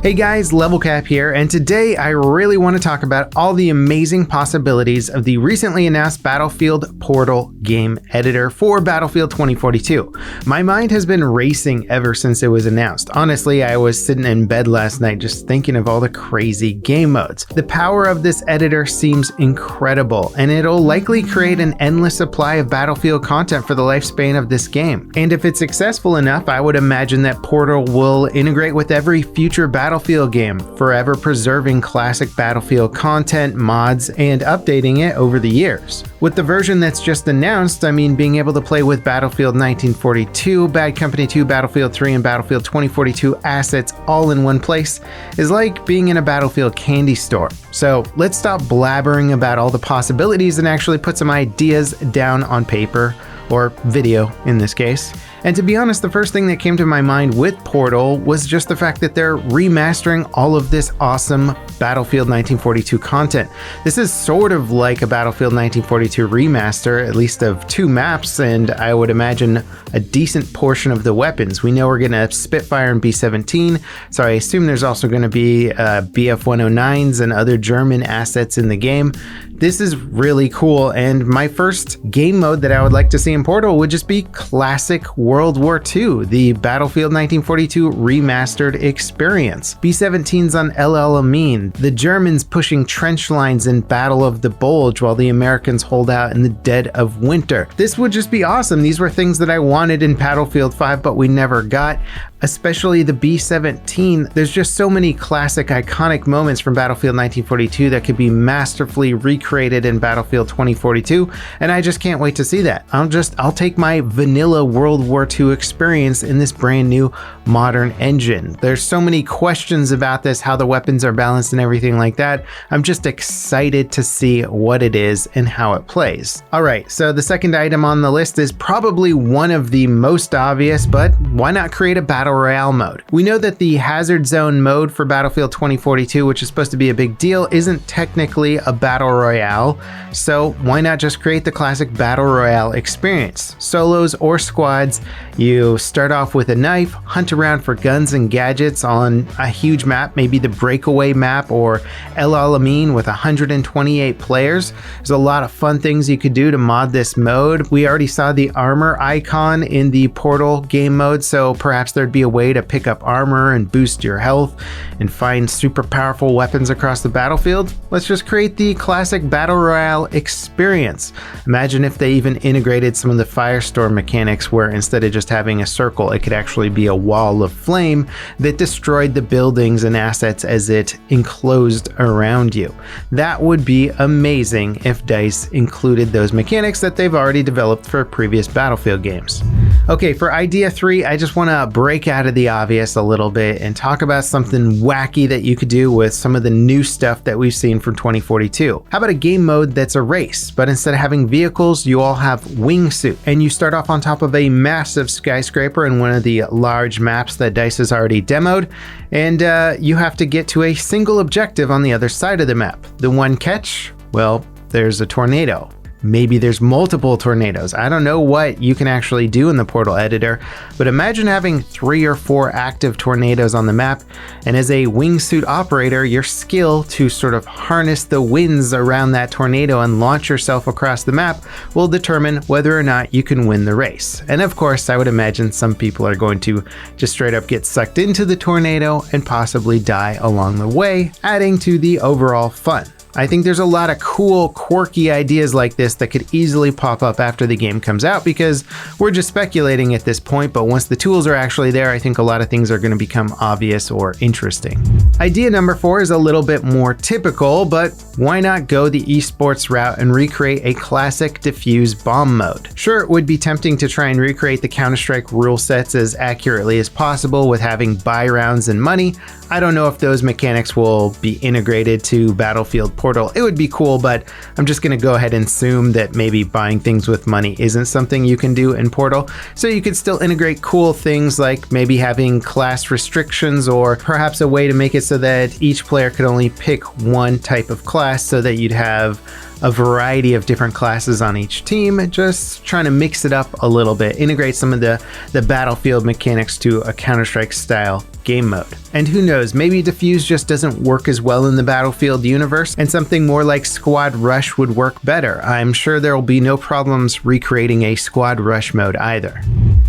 Hey guys, Level Cap here, and today I really want to talk about all the amazing possibilities of the recently announced Battlefield Portal game editor for Battlefield 2042. My mind has been racing ever since it was announced. Honestly, I was sitting in bed last night just thinking of all the crazy game modes. The power of this editor seems incredible, and it'll likely create an endless supply of Battlefield content for the lifespan of this game. And if it's successful enough, I would imagine that Portal will integrate with every future Battlefield game, forever preserving classic Battlefield content, mods, and updating it over the years. With the version that's just announced, I mean, being able to play with Battlefield 1942, Bad Company 2, Battlefield 3, and Battlefield 2042 assets all in one place is like being in a Battlefield candy store. So let's stop blabbering about all the possibilities and actually put some ideas down on paper, or video in this case. And to be honest, the first thing that came to my mind with Portal was just the fact that they're remastering all of this awesome Battlefield 1942 content. This is sort of like a Battlefield 1942 remaster, at least of 2 maps, and I would imagine a decent portion of the weapons. We know we're going to Spitfire and B-17, so I assume there's also going to be BF-109s and other German assets in the game. This is really cool, and my first game mode that I would like to see in Portal would just be classic World War II, the Battlefield 1942 remastered experience. B-17s on El Alamein, the Germans pushing trench lines in Battle of the Bulge while the Americans hold out in the dead of winter. This would just be awesome. These were things that I wanted in Battlefield 5, but we never got. Especially the B-17, there's just so many classic iconic moments from Battlefield 1942 that could be masterfully recreated in Battlefield 2042, and I just can't wait to see that. I'll take my vanilla World War II experience in this brand new modern engine. There's so many questions about this, how the weapons are balanced and everything like that. I'm just excited to see what it is and how it plays. Alright, so the second item on the list is probably one of the most obvious, but why not create a Battle Royale mode? We know that the Hazard Zone mode for Battlefield 2042, which is supposed to be a big deal, isn't technically a Battle Royale, so why not just create the classic Battle Royale experience? Solos or squads, you start off with a knife, hunt around for guns and gadgets on a huge map, maybe the Breakaway map or El Alamein with 128 players. There's a lot of fun things you could do to mod this mode. We already saw the armor icon in the Portal game mode, so perhaps there'd be a way to pick up armor and boost your health and find super powerful weapons across the battlefield. Let's just create the classic Battle Royale experience. Imagine if they even integrated some of the Firestorm mechanics where instead of just having a circle, it could actually be a wall of flame that destroyed the buildings and assets as it enclosed around you. That would be amazing if DICE included those mechanics that they've already developed for previous Battlefield games. Okay, for idea 3, I just want to break out of the obvious a little bit and talk about something wacky that you could do with some of the new stuff that we've seen from 2042. How about a game mode that's a race, but instead of having vehicles, you all have Wingsuit, and you start off on top of a massive skyscraper in one of the large maps that DICE has already demoed, and you have to get to a single objective on the other side of the map. The one catch? Well, there's a tornado. Maybe there's multiple tornadoes. I don't know what you can actually do in the Portal editor, but imagine having 3 or 4 active tornadoes on the map, and as a Wingsuit operator, your skill to sort of harness the winds around that tornado and launch yourself across the map will determine whether or not you can win the race. And of course, I would imagine some people are going to just straight up get sucked into the tornado and possibly die along the way, adding to the overall fun. I think there's a lot of cool, quirky ideas like this that could easily pop up after the game comes out, because we're just speculating at this point, but once the tools are actually there, I think a lot of things are going to become obvious or interesting. Idea number 4 is a little bit more typical, but why not go the esports route and recreate a classic Defuse bomb mode? Sure, it would be tempting to try and recreate the Counter-Strike rule sets as accurately as possible with having buy rounds and money. I don't know if those mechanics will be integrated to Battlefield Portal. It would be cool, but I'm just going to go ahead and assume that maybe buying things with money isn't something you can do in Portal. So you could still integrate cool things like maybe having class restrictions, or perhaps a way to make it so that each player could only pick one type of class, so that you'd have a variety of different classes on each team, just trying to mix it up a little bit, integrate some of the Battlefield mechanics to a Counter-Strike style game mode. And who knows, maybe Defuse just doesn't work as well in the Battlefield universe, and something more like Squad Rush would work better. I'm sure there will be no problems recreating a Squad Rush mode either.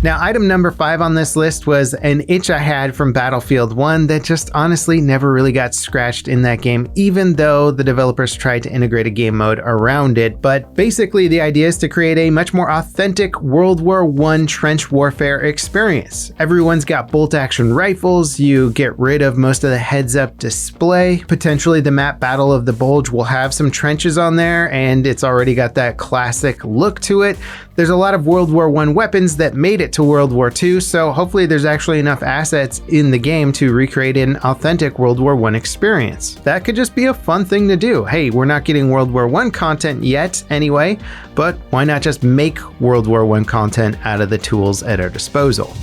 Now, item number 5 on this list was an itch I had from Battlefield 1 that just honestly never really got scratched in that game, even though the developers tried to integrate a game mode around it. But basically, the idea is to create a much more authentic World War I trench warfare experience. Everyone's got bolt-action rifles, you get rid of most of the heads-up display. Potentially, the map Battle of the Bulge will have some trenches on there, and it's already got that classic look to it. There's a lot of World War I weapons that made it to World War II, so hopefully there's actually enough assets in the game to recreate an authentic World War I experience. That could just be a fun thing to do. Hey, we're not getting World War I content yet anyway, but why not just make World War I content out of the tools at our disposal?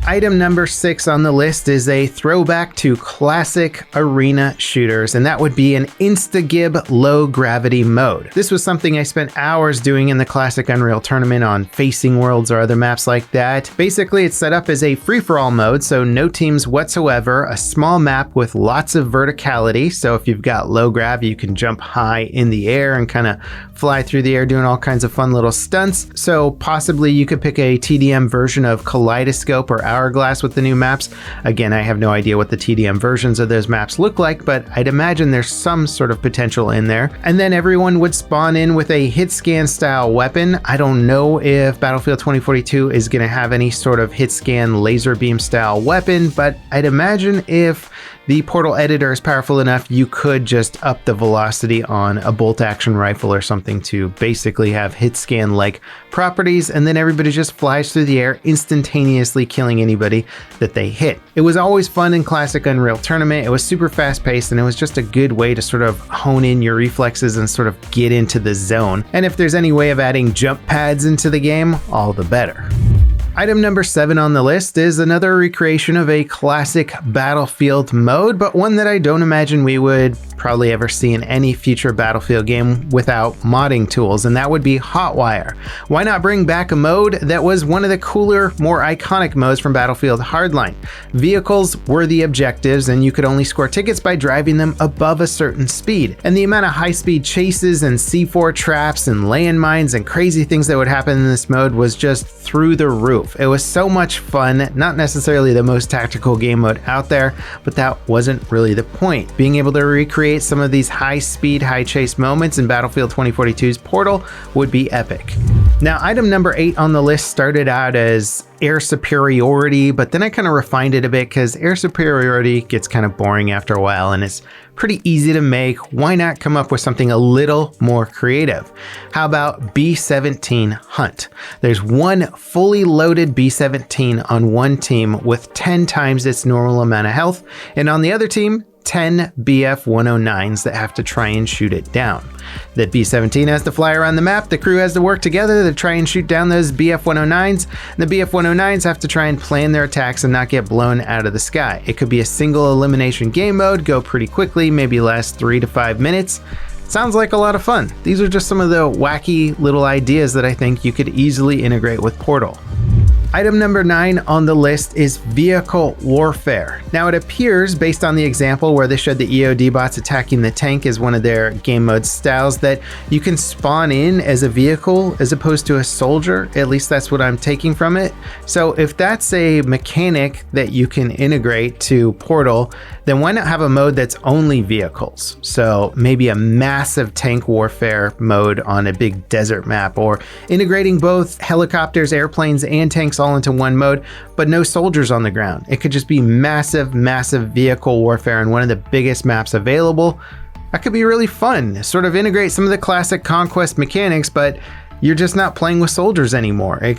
Item number 6 on the list is a throwback to classic arena shooters, and that would be an Instagib low gravity mode. This was something I spent hours doing in the classic Unreal tournament on Facing Worlds or other maps like that. Basically, it's set up as a free-for-all mode, so no teams whatsoever, a small map with lots of verticality, so if you've got low grav, you can jump high in the air and kind of fly through the air doing all kinds of fun little stunts. So possibly you could pick a TDM version of Kaleidoscope or Hourglass with the new maps. Again, I have no idea what the TDM versions of those maps look like, but I'd imagine there's some sort of potential in there. And then everyone would spawn in with a hit scan style weapon. I don't know if Battlefield 2042 is going to have any sort of hit scan laser beam style weapon, but I'd imagine if the Portal editor is powerful enough, you could just up the velocity on a bolt action rifle or something to basically have hit scan like properties, and then everybody just flies through the air, instantaneously killing anybody that they hit. It was always fun in classic Unreal Tournament. It was super fast paced, and it was just a good way to sort of hone in your reflexes and sort of get into the zone. And if there's any way of adding jump pads into the game, all the better. Item number 7 on the list is another recreation of a classic Battlefield mode, but one that I don't imagine we would probably ever see in any future Battlefield game without modding tools, and that would be Hotwire. Why not bring back a mode that was one of the cooler, more iconic modes from Battlefield Hardline? Vehicles were the objectives, and you could only score tickets by driving them above a certain speed. And the amount of high-speed chases and C4 traps and landmines and crazy things that would happen in this mode was just through the roof. It was so much fun, not necessarily the most tactical game mode out there, but that wasn't really the point. Being able to recreate some of these high speed, high chase moments in Battlefield 2042's Portal would be epic. Now, item number 8 on the list started out as air superiority, but then I kind of refined it a bit because air superiority gets kind of boring after a while and it's pretty easy to make. Why not come up with something a little more creative? How about B-17 Hunt? There's one fully loaded B-17 on one team with 10 times its normal amount of health, and on the other team, 10 BF-109s that have to try and shoot it down. The B-17 has to fly around the map, the crew has to work together to try and shoot down those BF-109s, and the BF-109s have to try and plan their attacks and not get blown out of the sky. It could be a single elimination game mode, go pretty quickly, maybe last 3 to 5 minutes. Sounds like a lot of fun. These are just some of the wacky little ideas that I think you could easily integrate with Portal. Item number 9 on the list is vehicle warfare. Now it appears, based on the example where they showed the EOD bots attacking the tank as one of their game mode styles, that you can spawn in as a vehicle as opposed to a soldier. At least that's what I'm taking from it. So if that's a mechanic that you can integrate to Portal, then why not have a mode that's only vehicles? So maybe a massive tank warfare mode on a big desert map, or integrating both helicopters, airplanes, and tanks all into one mode, but no soldiers on the ground. It could just be massive vehicle warfare in one of the biggest maps available. That could be really fun. Sort of integrate some of the classic conquest mechanics, but you're just not playing with soldiers anymore. It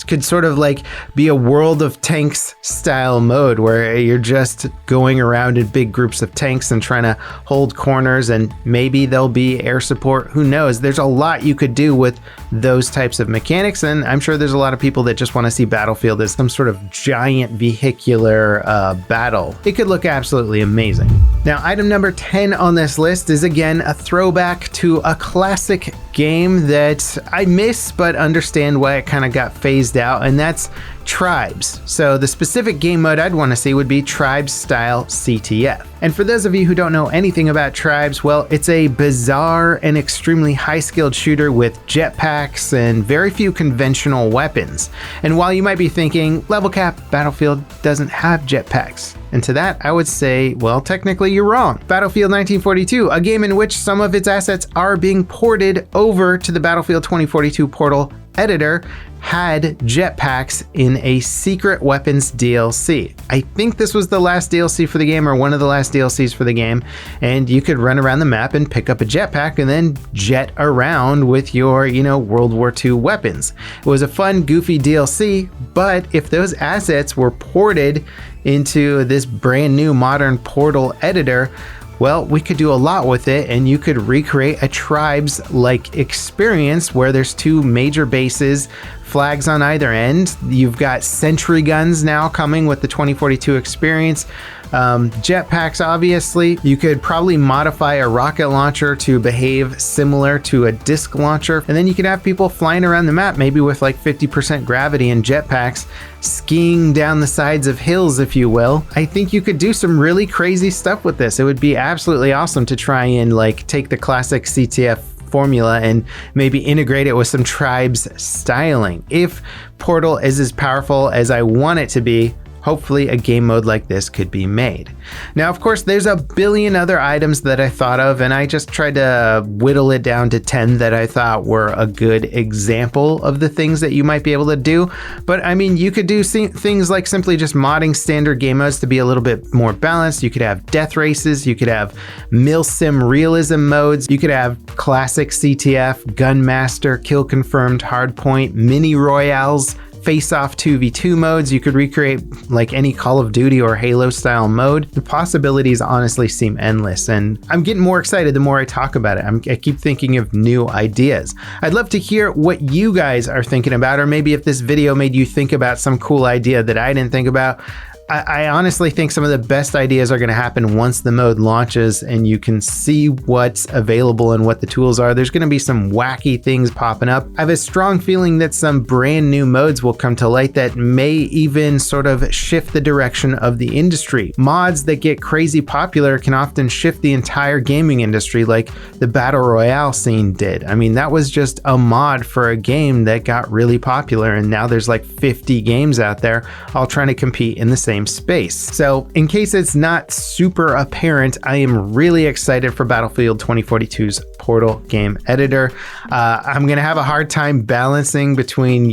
could sort of like be a World of Tanks style mode where you're just going around in big groups of tanks and trying to hold corners, and maybe there'll be air support. Who knows? There's a lot you could do with those types of mechanics, and I'm sure there's a lot of people that just want to see Battlefield as some sort of giant vehicular battle. It could look absolutely amazing. Now, item number 10 on this list is again a throwback to a classic game that I miss but understand why it kind of got phased out, and that's Tribes. So the specific game mode I'd want to see would be Tribes style CTF. And for those of you who don't know anything about Tribes, well, it's a bizarre and extremely high-skilled shooter with jetpacks and very few conventional weapons. And while you might be thinking, level cap, Battlefield doesn't have jetpacks. And to that, I would say, well, technically you're wrong. Battlefield 1942, a game in which some of its assets are being ported over to the Battlefield 2042 Portal editor, had jetpacks in a secret weapons DLC. I think this was the last DLC for the game, or one of the last DLCs for the game, and you could run around the map and pick up a jetpack and then jet around with your, World War II weapons. It was a fun, goofy DLC, but if those assets were ported into this brand new modern Portal editor, well, we could do a lot with it, and you could recreate a Tribes-like experience where there's two major bases, flags on either end. You've got sentry guns now coming with the 2042 experience. Jetpacks, obviously. You could probably modify a rocket launcher to behave similar to a disc launcher, and then you could have people flying around the map, maybe with like 50% gravity and jetpacks, skiing down the sides of hills, if you will. I think you could do some really crazy stuff with this. It would be absolutely awesome to try and take the classic CTF formula and maybe integrate it with some Tribes styling. If Portal is as powerful as I want it to be, hopefully a game mode like this could be made. Now, of course, there's a billion other items that I thought of, and I just tried to whittle it down to 10 that I thought were a good example of the things that you might be able to do. But I mean, you could do things like simply just modding standard game modes to be a little bit more balanced. You could have death races, you could have milsim realism modes, you could have classic CTF, Gunmaster, kill confirmed, hardpoint, mini royales, face-off 2v2 modes. You could recreate like any Call of Duty or Halo style mode. The possibilities honestly seem endless, and I'm getting more excited the more I talk about it. I keep thinking of new ideas. I'd love to hear what you guys are thinking about, or maybe if this video made you think about some cool idea that I didn't think about. I honestly think some of the best ideas are going to happen once the mode launches and you can see what's available and what the tools are. There's going to be some wacky things popping up. I have a strong feeling that some brand new modes will come to light that may even sort of shift the direction of the industry. Mods that get crazy popular can often shift the entire gaming industry, like the Battle Royale scene did. I mean, that was just a mod for a game that got really popular, and now there's like 50 games out there all trying to compete in the same space. So in case it's not super apparent, I am really excited for Battlefield 2042's Portal game editor. I'm gonna have a hard time balancing between,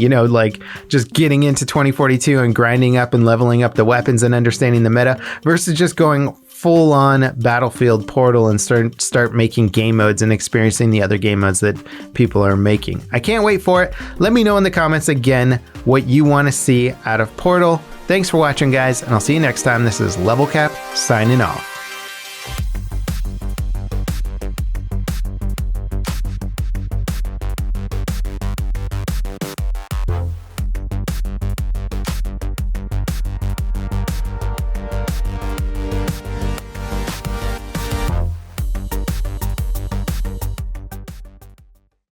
just getting into 2042 and grinding up and leveling up the weapons and understanding the meta versus just going full on Battlefield Portal and start making game modes and experiencing the other game modes that people are making. I can't wait for it. Let me know in the comments again what you want to see out of Portal. Thanks for watching, guys, and I'll see you next time. This is Level Cap signing off.